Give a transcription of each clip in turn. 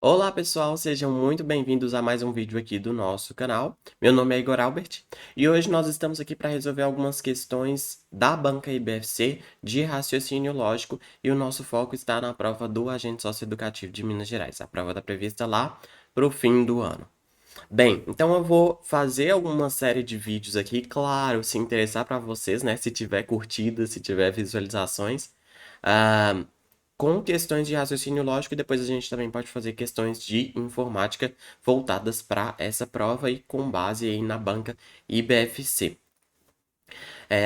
Olá pessoal, sejam muito bem-vindos a mais um vídeo aqui do nosso canal. Meu nome é Igor Albert e hoje nós estamos aqui para resolver algumas questões da banca IBFC de raciocínio lógico e o nosso foco está na prova do Agente Socioeducativo de Minas Gerais. A prova está prevista lá para o fim do ano. Bem, então eu vou fazer alguma série de vídeos aqui, claro, se interessar para vocês, né? Se tiver curtidas, se tiver visualizações. Ah, com questões de raciocínio lógico e depois a gente também pode fazer questões de informática voltadas para essa prova e com base aí na banca IBFC.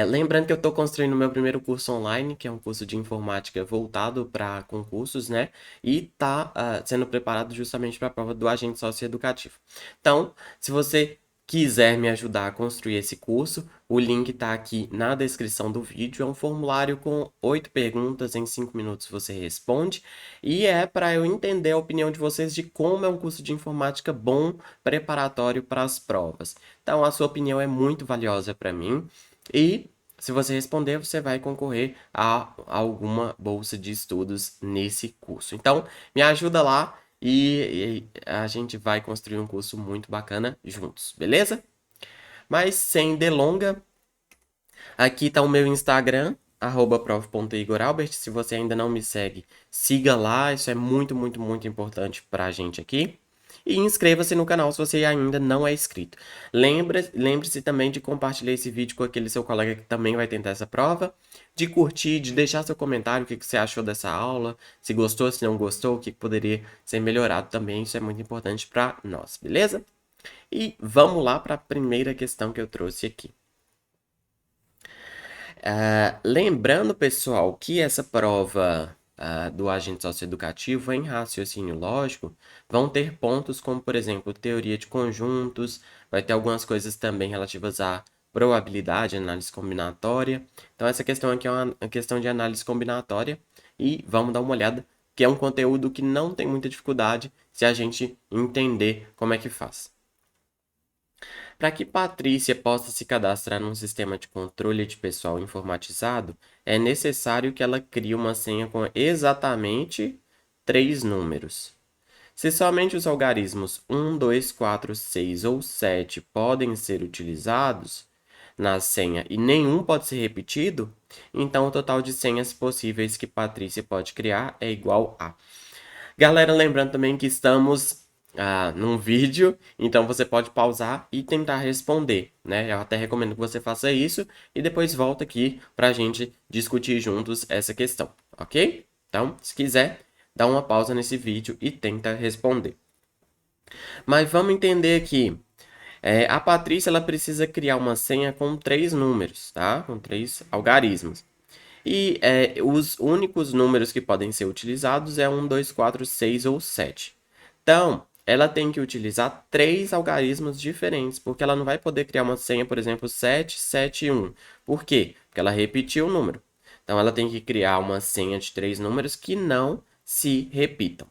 Lembrando que eu estou construindo o meu primeiro curso online, que é um curso de informática voltado para concursos, né? E está sendo preparado justamente para a prova do agente socioeducativo. Então, se você quiser me ajudar a construir esse curso, o link está aqui na descrição do vídeo. É um formulário com 8 perguntas, em 5 minutos você responde. E é para eu entender a opinião de vocês de como é um curso de informática bom, preparatório para as provas. Então, a sua opinião é muito valiosa para mim. E se você responder, você vai concorrer a alguma bolsa de estudos nesse curso. Então, me ajuda lá e a gente vai construir um curso muito bacana juntos, beleza? Mas sem delonga, aqui está o meu Instagram, @prof.igoralbert. Se você ainda não me segue, siga lá, isso é muito, muito, muito importante para a gente aqui. E inscreva-se no canal se você ainda não é inscrito. Lembre-se também de compartilhar esse vídeo com aquele seu colega que também vai tentar essa prova, de curtir, de deixar seu comentário, o que você achou dessa aula, se gostou, se não gostou, o que poderia ser melhorado também, isso é muito importante para nós, beleza? E vamos lá para a primeira questão que eu trouxe aqui. Lembrando, pessoal, que essa prova do agente socioeducativo em raciocínio lógico vão ter pontos como, por exemplo, teoria de conjuntos, vai ter algumas coisas também relativas à probabilidade, análise combinatória. Então, essa questão aqui é uma questão de análise combinatória e vamos dar uma olhada, que é um conteúdo que não tem muita dificuldade se a gente entender como é que faz. Para que Patrícia possa se cadastrar num sistema de controle de pessoal informatizado, é necessário que ela crie uma senha com exatamente 3 números. Se somente os algarismos 1, 2, 4, 6 ou 7 podem ser utilizados na senha e nenhum pode ser repetido, então o total de senhas possíveis que Patrícia pode criar é igual a. Galera, lembrando também que estamos num vídeo, então você pode pausar e tentar responder, né? Eu até recomendo que você faça isso e depois volta aqui para a gente discutir juntos essa questão, ok? Então, se quiser, dá uma pausa nesse vídeo e tenta responder. Mas vamos entender aqui. A Patrícia ela precisa criar uma senha com 3 números, tá? Com 3 algarismos. E os únicos números que podem ser utilizados é 1, 2, 4, 6 ou 7. Então, ela tem que utilizar 3 algarismos diferentes, porque ela não vai poder criar uma senha, por exemplo, 7, 7, 1. Por quê? Porque ela repetiu o número. Então, ela tem que criar uma senha de 3 números que não se repitam.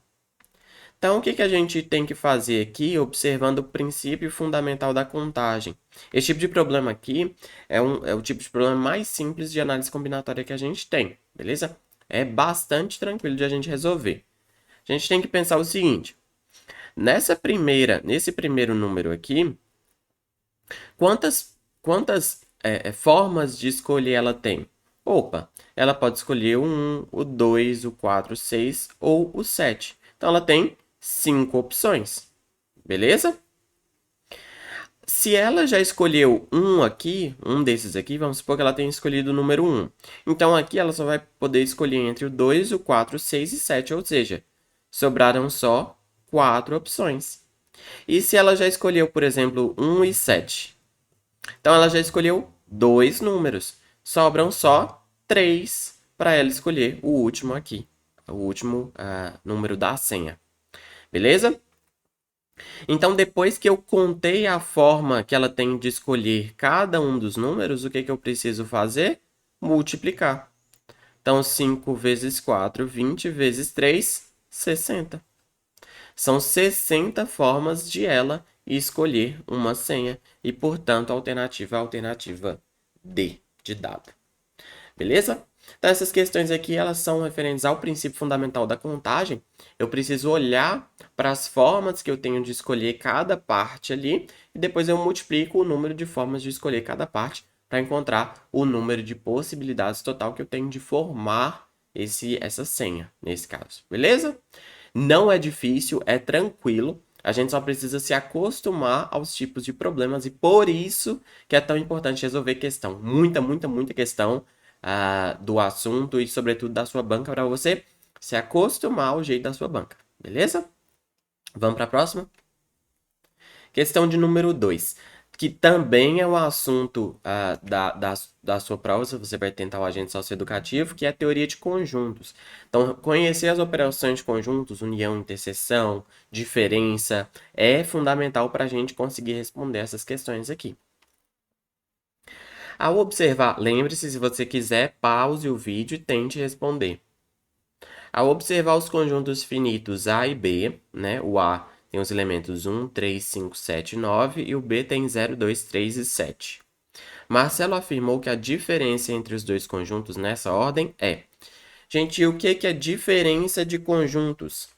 Então, o que a gente tem que fazer aqui, observando o princípio fundamental da contagem? Esse tipo de problema aqui é o tipo de problema mais simples de análise combinatória que a gente tem, beleza? É bastante tranquilo de a gente resolver. A gente tem que pensar o seguinte: nesse primeiro número aqui, quantas formas de escolher ela tem? Opa, ela pode escolher o 1, o 2, o 4, o 6 ou o 7. Então, ela tem 5 opções, beleza? Se ela já escolheu um aqui, um desses aqui, vamos supor que ela tenha escolhido o número 1. Então, aqui ela só vai poder escolher entre o 2, o 4, o 6 e 7, ou seja, sobraram só 4 opções. E se ela já escolheu, por exemplo, 1 e 7? Então, ela já escolheu 2 números. Sobram só 3 para ela escolher o último aqui, o último número da senha. Beleza? Então, depois que eu contei a forma que ela tem de escolher cada um dos números, o que eu preciso fazer? Multiplicar. Então, 5 vezes 4, 20 vezes 3, 60. São 60 formas de ela escolher uma senha e, portanto, a alternativa é a alternativa D, de dado. Beleza? Então, essas questões aqui, elas são referentes ao princípio fundamental da contagem. Eu preciso olhar para as formas que eu tenho de escolher cada parte ali, e depois eu multiplico o número de formas de escolher cada parte para encontrar o número de possibilidades total que eu tenho de formar essa senha, nesse caso. Beleza? Não é difícil, é tranquilo. A gente só precisa se acostumar aos tipos de problemas e por isso que é tão importante resolver questão. Muita, muita, muita questão do assunto e, sobretudo, da sua banca para você se acostumar ao jeito da sua banca. Beleza? Vamos para a próxima? Questão de número 2, que também é um assunto da sua prova, se você vai tentar o agente socioeducativo, que é a teoria de conjuntos. Então, conhecer as operações de conjuntos, união, interseção, diferença, é fundamental para a gente conseguir responder essas questões aqui. Ao observar, lembre-se, se você quiser, pause o vídeo e tente responder. Ao observar os conjuntos finitos A e B, né, o A tem os elementos 1, 3, 5, 7 e 9 e o B tem 0, 2, 3 e 7. Marcelo afirmou que a diferença entre os dois conjuntos nessa ordem é... Gente, e o que é diferença de conjuntos?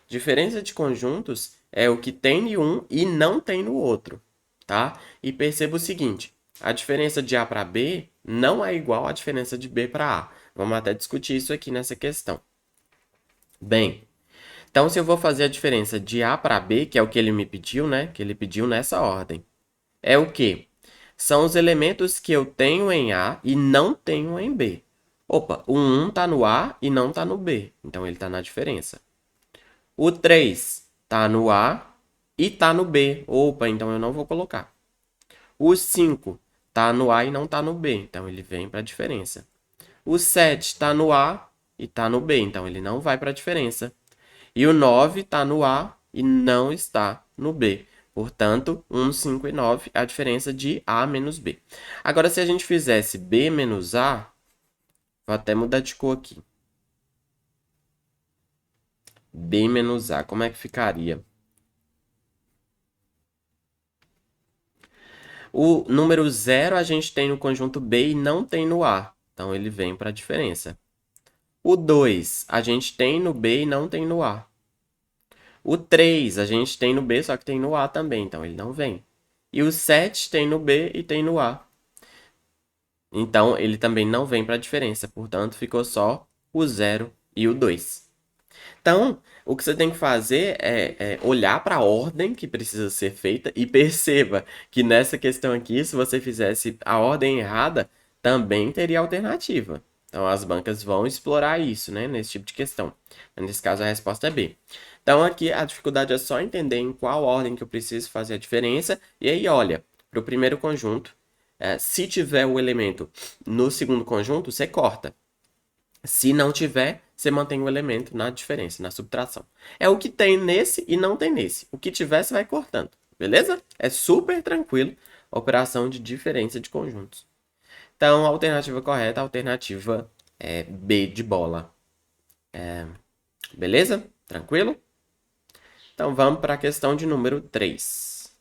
Diferença de conjuntos é o que tem em um e não tem no outro, tá? E perceba o seguinte, a diferença de A para B não é igual à diferença de B para A. Vamos até discutir isso aqui nessa questão. Bem, então se eu vou fazer a diferença de A para B, que é o que ele me pediu, né? Que ele pediu nessa ordem, é o quê? São os elementos que eu tenho em A e não tenho em B. Opa, o 1 está no A e não está no B, então ele está na diferença. O 3 está no A e está no B. Opa, então eu não vou colocar. O 5 está no A e não está no B, então ele vem para a diferença. O 7 está no A e está no B, então ele não vai para a diferença. E o 9 está no A e não está no B. Portanto, 1, 5 e 9 é a diferença de A menos B. Agora, se a gente fizesse B menos A, vou até mudar de cor aqui. B menos A, como é que ficaria? O número 0 a gente tem no conjunto B e não tem no A. Então, ele vem para a diferença. O 2 a gente tem no B e não tem no A. O 3 a gente tem no B, só que tem no A também, então ele não vem. E o 7 tem no B e tem no A. Então, ele também não vem para a diferença, portanto, ficou só o 0 e o 2. Então, o que você tem que fazer é olhar para a ordem que precisa ser feita e perceba que nessa questão aqui, se você fizesse a ordem errada, também teria alternativa. Então, as bancas vão explorar isso, né, nesse tipo de questão. Nesse caso, a resposta é B. Então, aqui a dificuldade é só entender em qual ordem que eu preciso fazer a diferença. E aí, olha, para o primeiro conjunto, se tiver o elemento no segundo conjunto, você corta. Se não tiver, você mantém o elemento na diferença, na subtração. É o que tem nesse e não tem nesse. O que tiver, você vai cortando. Beleza? É super tranquilo a operação de diferença de conjuntos. Então, a alternativa correta, a alternativa é B de bola. Beleza? Tranquilo? Então, vamos para a questão de número 3.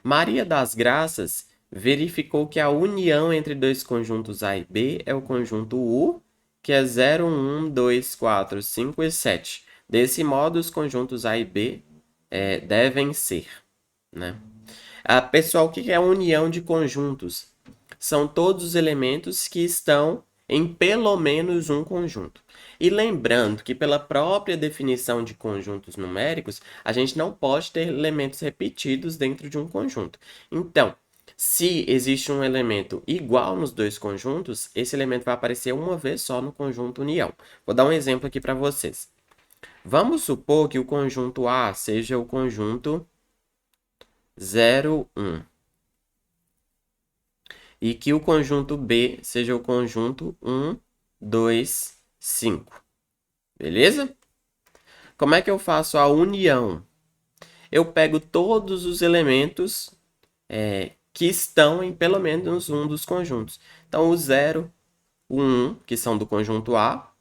Maria das Graças verificou que a união entre dois conjuntos A e B é o conjunto U, que é 0, 1, 2, 4, 5 e 7. Desse modo, os conjuntos A e B devem ser, né? Pessoal, o que é a união de conjuntos? São todos os elementos que estão em pelo menos um conjunto. E lembrando que pela própria definição de conjuntos numéricos, a gente não pode ter elementos repetidos dentro de um conjunto. Então, se existe um elemento igual nos dois conjuntos, esse elemento vai aparecer uma vez só no conjunto união. Vou dar um exemplo aqui para vocês. Vamos supor que o conjunto A seja o conjunto 0, 1. E que o conjunto B seja o conjunto 1, 2, 5. Beleza? Como é que eu faço a união? Eu pego todos os elementos que estão em pelo menos um dos conjuntos. Então, o 0, o 1, que são do conjunto A.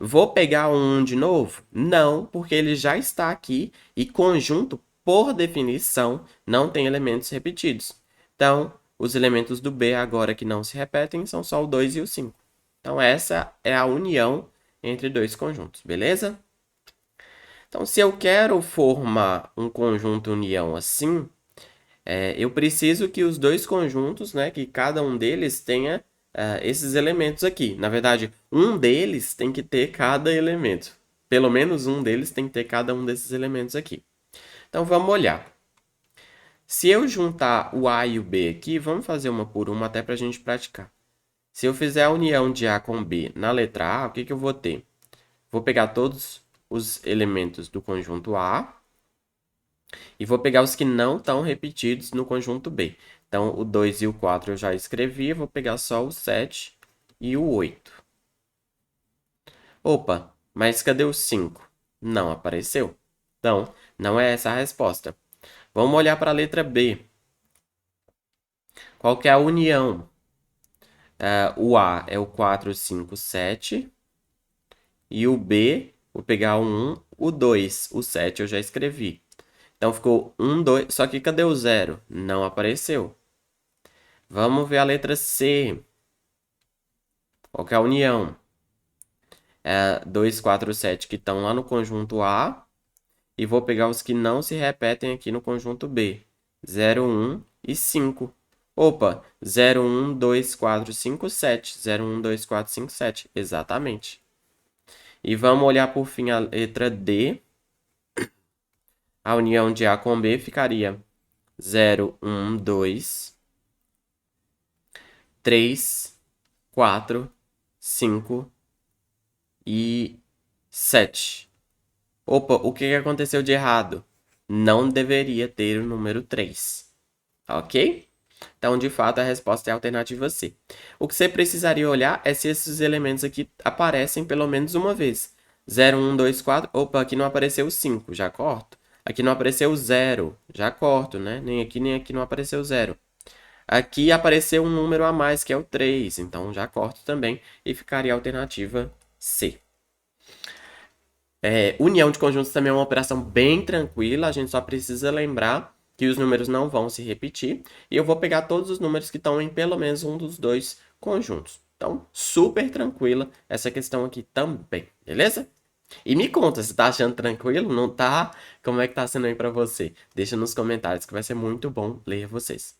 Vou pegar o 1 de novo? Não, porque ele já está aqui e conjunto, por definição, não tem elementos repetidos. Então, Os elementos do B agora que não se repetem são só o 2 e o 5. Então, essa é a união entre dois conjuntos, beleza? Então, se eu quero formar um conjunto união assim, eu preciso que os dois conjuntos, né, que cada um deles tenha esses elementos aqui. Na verdade, um deles tem que ter cada elemento. Pelo menos um deles tem que ter cada um desses elementos aqui. Então, vamos olhar. Se eu juntar o A e o B aqui, vamos fazer uma por uma até para a gente praticar. Se eu fizer a união de A com B na letra A, o que que eu vou ter? Vou pegar todos os elementos do conjunto A e vou pegar os que não estão repetidos no conjunto B. Então, o 2 e o 4 eu já escrevi, vou pegar só o 7 e o 8. Opa, mas cadê o 5? Não apareceu. Então, não é essa a resposta. Vamos olhar para a letra B. Qual que é a união? O A é o 4, 5, 7. E o B, vou pegar o 1, o 2, o 7 eu já escrevi. Então, ficou 1, 2. Só que cadê o 0? Não apareceu. Vamos ver a letra C. Qual que é a união? 2, 4, 7 que estão lá no conjunto A. E vou pegar os que não se repetem aqui no conjunto B. 0, 1 e 5. Opa, 0, 1, 2, 4, 5, 7. 0, 1, 2, 4, 5, 7. Exatamente. E vamos olhar por fim a letra D. A união de A com B ficaria 0, 1, 2, 3, 4, 5 e 7. Opa, o que aconteceu de errado? Não deveria ter o número 3. Ok? Então, de fato, a resposta é a alternativa C. O que você precisaria olhar é se esses elementos aqui aparecem pelo menos uma vez. 0, 1, 2, 4. Opa, aqui não apareceu o 5, já corto. Aqui não apareceu o 0, já corto, né? Nem aqui não apareceu o 0. Aqui apareceu um número a mais, que é o 3, então já corto também e ficaria a alternativa C. União de conjuntos também é uma operação bem tranquila, a gente só precisa lembrar que os números não vão se repetir. E eu vou pegar todos os números que estão em pelo menos um dos dois conjuntos. Então, super tranquila essa questão aqui também, beleza? E me conta, se tá achando tranquilo, não tá? Como é que tá sendo aí pra você? Deixa nos comentários que vai ser muito bom ler vocês.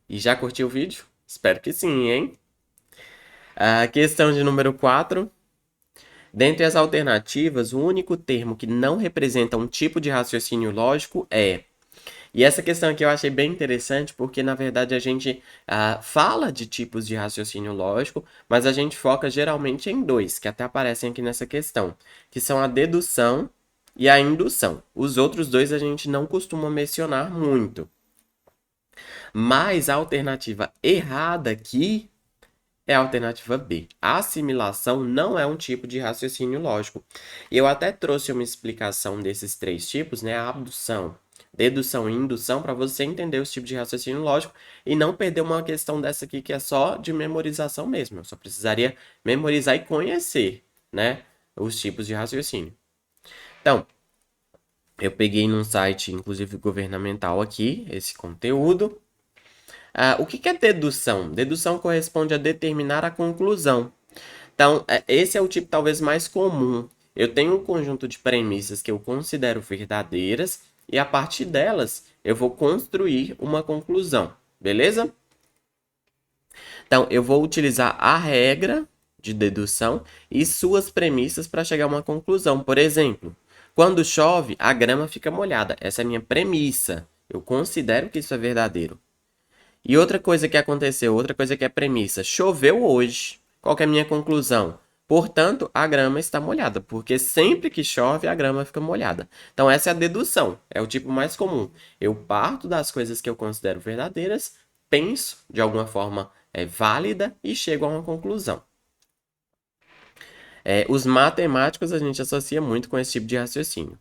E já curtiu o vídeo? Espero que sim, hein? A questão de número 4. Dentre as alternativas, o único termo que não representa um tipo de raciocínio lógico é. E essa questão aqui eu achei bem interessante porque, na verdade, a gente fala de tipos de raciocínio lógico, mas a gente foca geralmente em dois, que até aparecem aqui nessa questão, que são a dedução e a indução. Os outros dois a gente não costuma mencionar muito. Mas a alternativa errada aqui é a alternativa B. A assimilação não é um tipo de raciocínio lógico. Eu até trouxe uma explicação desses três tipos, né? A abdução, dedução e indução, para você entender os tipos de raciocínio lógico e não perder uma questão dessa aqui que é só de memorização mesmo. Eu só precisaria memorizar e conhecer, né? Os tipos de raciocínio. Então, eu peguei num site, inclusive governamental aqui, esse conteúdo. O que é dedução? Dedução corresponde a determinar a conclusão. Então, esse é o tipo talvez mais comum. Eu tenho um conjunto de premissas que eu considero verdadeiras e a partir delas eu vou construir uma conclusão, beleza? Então, eu vou utilizar a regra de dedução e suas premissas para chegar a uma conclusão. Por exemplo, quando chove, a grama fica molhada. Essa é a minha premissa. Eu considero que isso é verdadeiro. E outra coisa que aconteceu, outra coisa que é premissa, choveu hoje. Qual que é a minha conclusão? Portanto, a grama está molhada, porque sempre que chove, a grama fica molhada. Então, essa é a dedução, é o tipo mais comum. Eu parto das coisas que eu considero verdadeiras, penso de alguma forma válida e chego a uma conclusão. Os matemáticos a gente associa muito com esse tipo de raciocínio.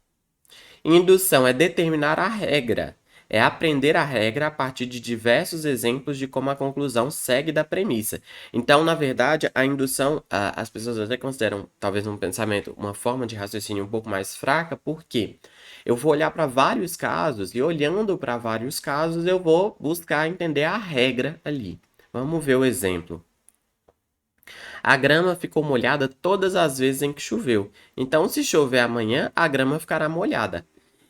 Indução é determinar a regra. É aprender a regra a partir de diversos exemplos de como a conclusão segue da premissa. Então, na verdade, a indução, as pessoas até consideram, talvez um pensamento, uma forma de raciocínio um pouco mais fraca, por quê? Eu vou olhar para vários casos e olhando para vários casos eu vou buscar entender a regra ali. Vamos ver o exemplo. A grama ficou molhada todas as vezes em que choveu. Então, se chover amanhã, a grama ficará molhada.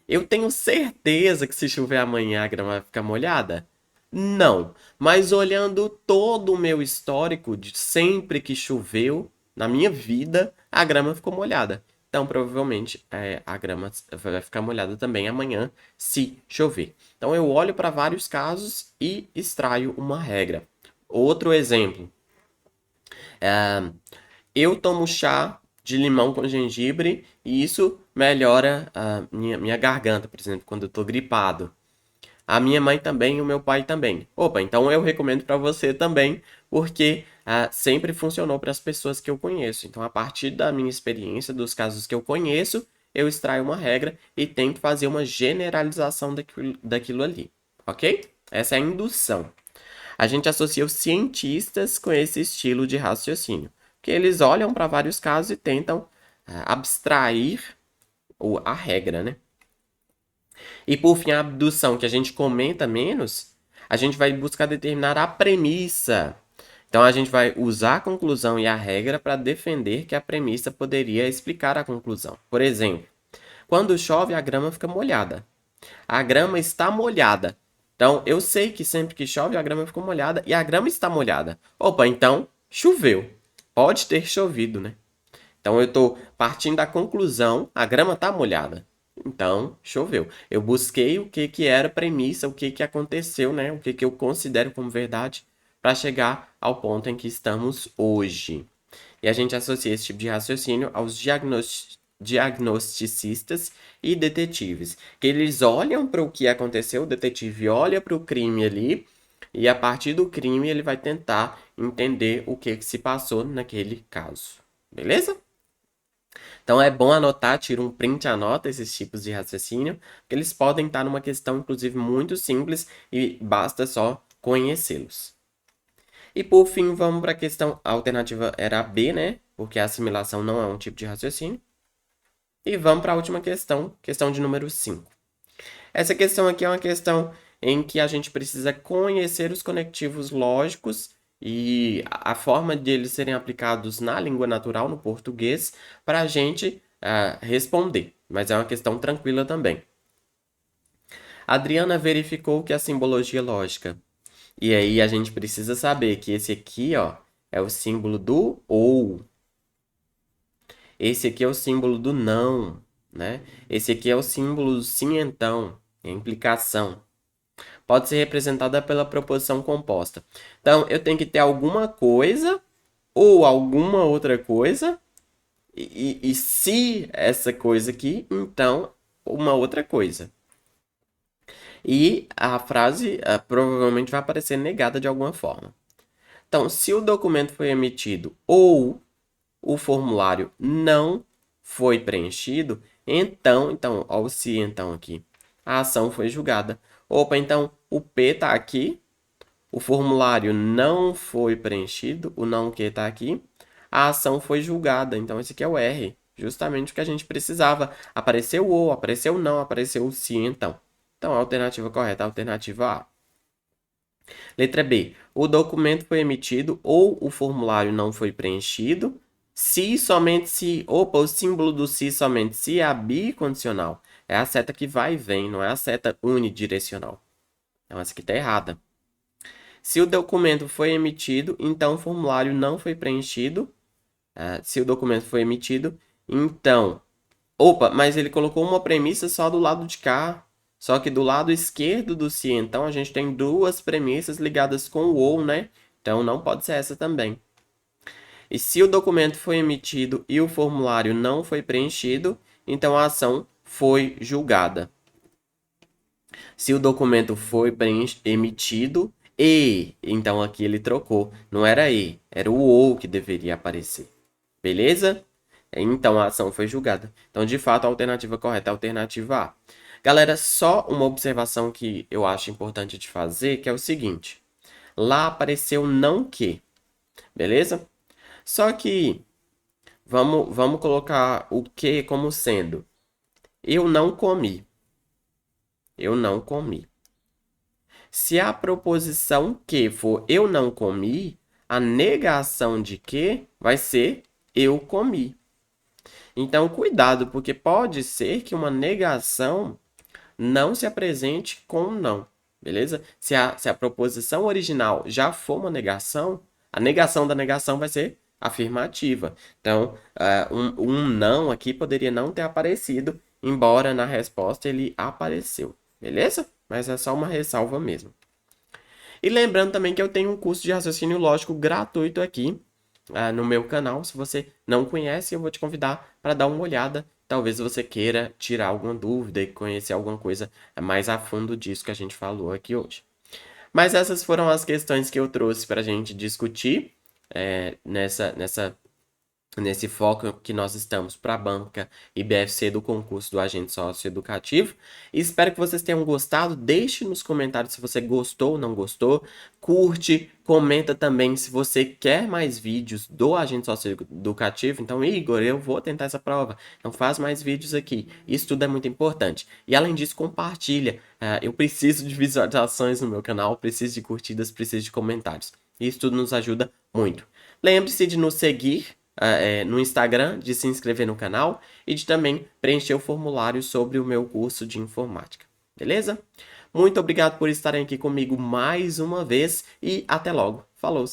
Eu tenho certeza que se chover amanhã a grama vai ficar molhada? Não. Mas olhando todo o meu histórico de sempre que choveu na minha vida, a grama ficou molhada. Então, provavelmente, a grama vai ficar molhada também amanhã, se chover. Então, eu olho para vários casos e extraio uma regra. Outro exemplo. Eu tomo chá de limão com gengibre e isso melhora a minha garganta, por exemplo, quando eu tô gripado. A minha mãe também e o meu pai também. Opa, então eu recomendo para você também, porque sempre funcionou para as pessoas que eu conheço. Então, a partir da minha experiência, dos casos que eu conheço, eu extraio uma regra e tento fazer uma generalização daquilo ali, ok? Essa é a indução. A gente associa os cientistas com esse estilo de raciocínio, que eles olham para vários casos e tentam abstrair a regra, né? E por fim, a abdução, que a gente comenta menos, a gente vai buscar determinar a premissa. Então a gente vai usar a conclusão e a regra para defender que a premissa poderia explicar a conclusão. Por exemplo, quando chove, a grama fica molhada. A grama está molhada. Então, eu sei que sempre que chove, a grama fica molhada e a grama está molhada. Opa, então choveu. Pode ter chovido, né? Então, eu estou partindo da conclusão, a grama está molhada. Então, choveu. Eu busquei o que era a premissa, o que aconteceu, né? O que eu considero como verdade para chegar ao ponto em que estamos hoje. E a gente associa esse tipo de raciocínio aos diagnosticistas e detetives, que eles olham para o que aconteceu, o detetive olha para o crime ali, e a partir do crime ele vai tentar entender o que se passou naquele caso. Beleza? Então é bom anotar, tira um print, anota esses tipos de raciocínio, porque eles podem estar numa questão, inclusive, muito simples e basta só conhecê-los. E por fim, vamos para a questão, a alternativa era a B, né? Porque a assimilação não é um tipo de raciocínio. E vamos para a última questão, questão de número 5. Essa questão aqui é uma questão em que a gente precisa conhecer os conectivos lógicos e a forma de eles serem aplicados na língua natural, no português, para a gente responder. Mas é uma questão tranquila também. Adriana verificou que a simbologia lógica. E aí a gente precisa saber que esse aqui, ó, é o símbolo do ou. Esse aqui é o símbolo do não, né? Esse aqui é o símbolo do sim então, é a implicação. Pode ser representada pela proposição composta. Então, eu tenho que ter alguma coisa ou alguma outra coisa. E se essa coisa aqui, então uma outra coisa. E a frase provavelmente vai aparecer negada de alguma forma. Então, se o documento foi emitido ou o formulário não foi preenchido, então, ó, o se então aqui, a ação foi julgada. Opa, então o P está aqui, o formulário não foi preenchido, o não que está aqui, a ação foi julgada. Então, esse aqui é o R, justamente o que a gente precisava. Apareceu o ou, apareceu o não, apareceu o se então. Então, a alternativa correta é a alternativa A. Letra B. O documento foi emitido ou o formulário não foi preenchido. Se somente se. Opa, o símbolo do se somente se é a bicondicional. É a seta que vai e vem, não é a seta unidirecional. Então, essa aqui está errada. Se o documento foi emitido, então o formulário não foi preenchido. Se o documento foi emitido, então. Opa, mas ele colocou uma premissa só do lado de cá. Só que do lado esquerdo do se, então, a gente tem duas premissas ligadas com o ou, né? Então, não pode ser essa também. E se o documento foi emitido e o formulário não foi preenchido, então a ação foi julgada. Se o documento foi emitido e, então aqui ele trocou. Não era e, era o ou que deveria aparecer. Beleza? Então a ação foi julgada. Então, de fato, a alternativa correta é a alternativa A. Galera, só uma observação que eu acho importante de fazer, que é o seguinte. Lá apareceu não que, beleza? Só que vamos colocar o que como sendo eu não comi. Eu não comi. Se a proposição que for eu não comi, a negação de que vai ser eu comi. Então, cuidado, porque pode ser que uma negação não se apresente com não, beleza? Se a proposição original já for uma negação, a negação da negação vai ser afirmativa. Então, um não aqui poderia não ter aparecido, embora na resposta ele apareceu, beleza? Mas é só uma ressalva mesmo. E lembrando também que eu tenho um curso de raciocínio lógico gratuito aqui, no meu canal. Se você não conhece, eu vou te convidar para dar uma olhada. Talvez você queira tirar alguma dúvida e conhecer alguma coisa mais a fundo disso que a gente falou aqui hoje. Mas essas foram as questões que eu trouxe para a gente discutir nesse foco que nós estamos para a banca e BFC do concurso do agente socioeducativo. E espero que vocês tenham gostado. Deixe nos comentários se você gostou ou não gostou. Curte, comenta também se você quer mais vídeos do agente socioeducativo. Então, Igor, eu vou tentar essa prova. Então, faz mais vídeos aqui. Isso tudo é muito importante. E além disso, compartilha. Eu preciso de visualizações no meu canal, preciso de curtidas, preciso de comentários. Isso tudo nos ajuda muito. Lembre-se de nos seguir no Instagram, de se inscrever no canal e de também preencher o formulário sobre o meu curso de informática. Beleza? Muito obrigado por estarem aqui comigo mais uma vez e até logo. Falou!